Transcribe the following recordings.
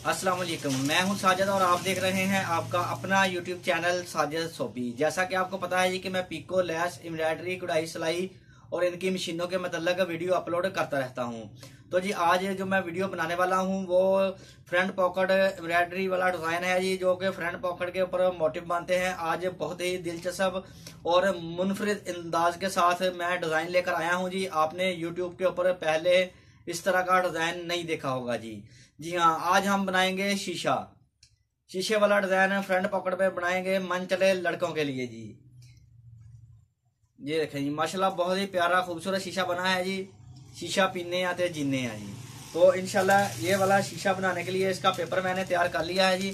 अस्सलाम वालेकुम, मैं हूं साजिद और आप देख रहे हैं आपका अपना यूट्यूब चैनल साजिद सोबी। जैसा कि आपको पता है जी कि मैं पिको, लेस, एम्ब्रॉयडरी, कढ़ाई, सिलाई और इनकी मशीनों के मतलब वीडियो अपलोड करता रहता हूं। तो जी आज जो मैं वीडियो बनाने वाला हूं वो फ्रंट पॉकेट एम्ब्रॉयडरी वाला डिजाइन है जी, जो कि फ्रंट पॉकेट के ऊपर मोटिव बनते हैं। आज बहुत ही दिलचस्प और मुनफरिद अंदाज के साथ मैं डिजाइन लेकर आया हूँ जी। आपने यूट्यूब के ऊपर पहले इस तरह का डिजाइन नहीं देखा होगा जी। जी हाँ, आज हम बनाएंगे शीशा, शीशे वाला डिजाइन फ्रंट पॉकेट पे बनाएंगे मन चले लड़कों के लिए जी। ये देखें जी, माशाल्लाह बहुत ही प्यारा खूबसूरत शीशा बना है जी। शीशा पीने आते जीने हैं जी। तो इंशाल्लाह ये वाला शीशा बनाने के लिए इसका पेपर मैंने तैयार कर लिया है जी।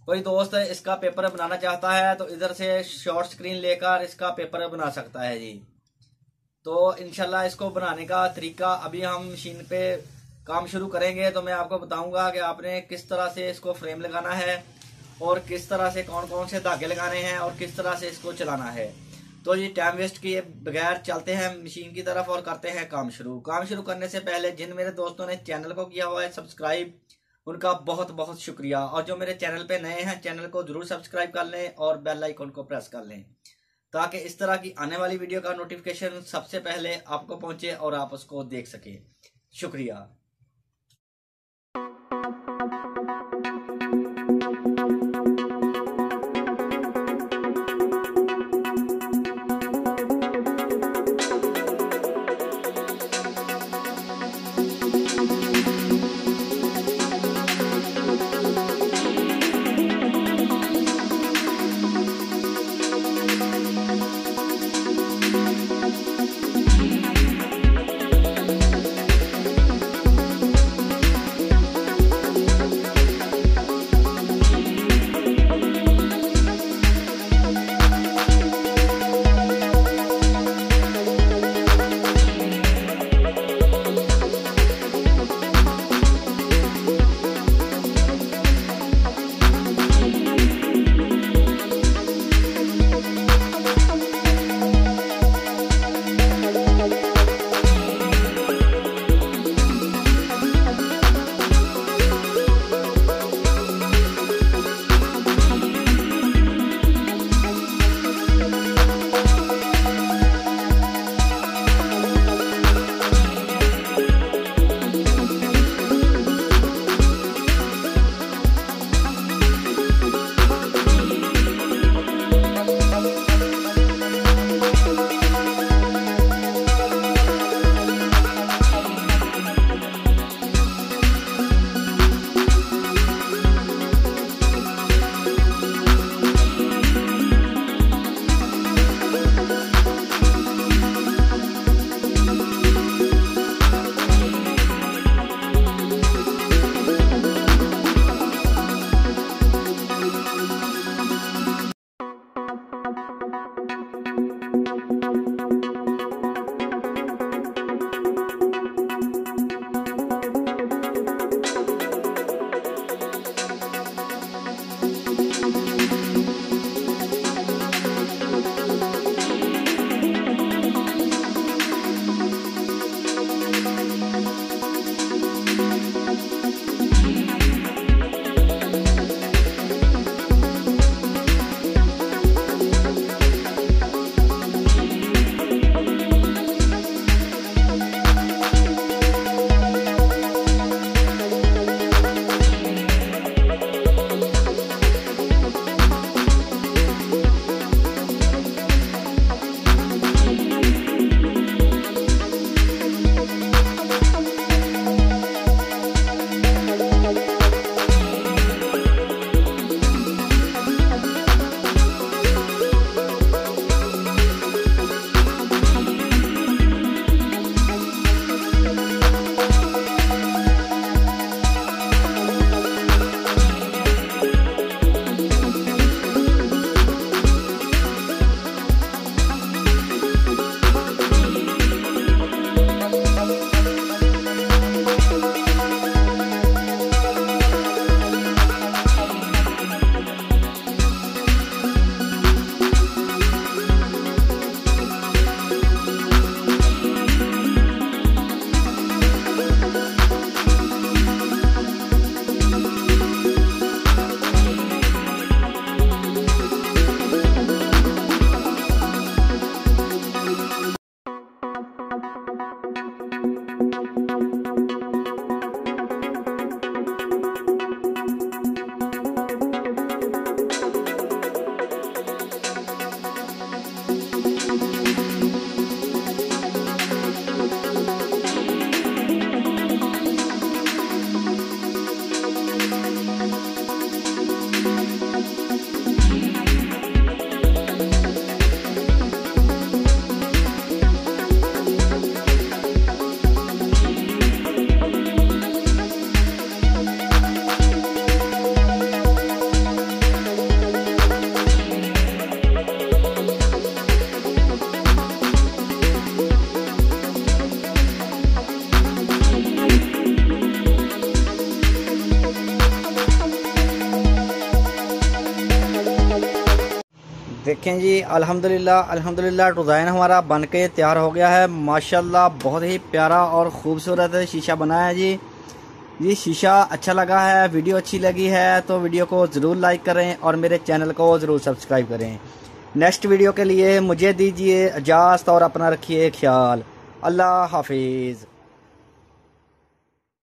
कोई दोस्त इसका पेपर बनाना चाहता है तो इधर से शॉर्ट स्क्रीन लेकर इसका पेपर बना सकता है जी। तो इंशाल्लाह इसको बनाने का तरीका अभी हम मशीन पे काम शुरू करेंगे तो मैं आपको बताऊंगा कि आपने किस तरह से इसको फ्रेम लगाना है और किस तरह से कौन कौन से धागे लगाने हैं और किस तरह से इसको चलाना है। तो ये टाइम वेस्ट किए बगैर चलते हैं मशीन की तरफ और करते हैं काम शुरू। काम शुरू करने से पहले जिन मेरे दोस्तों ने चैनल को किया हुआ है सब्सक्राइब, उनका बहुत बहुत शुक्रिया। और जो मेरे चैनल पे नए हैं चैनल को जरूर सब्सक्राइब कर लें और बेल आइकन को प्रेस कर लें ताकि इस तरह की आने वाली वीडियो का नोटिफिकेशन सबसे पहले आपको पहुंचे और आप उसको देख सके। शुक्रिया। देखें जी, अल्हम्दुलिल्लाह डिज़ाइन हमारा बन के तैयार हो गया है। माशाल्लाह बहुत ही प्यारा और ख़ूबसूरत शीशा बना है जी। ये शीशा अच्छा लगा है, वीडियो अच्छी लगी है तो वीडियो को ज़रूर लाइक करें और मेरे चैनल को ज़रूर सब्सक्राइब करें। नेक्स्ट वीडियो के लिए मुझे दीजिए इजाज़त और अपना रखिए ख्याल। अल्लाह हाफिज़।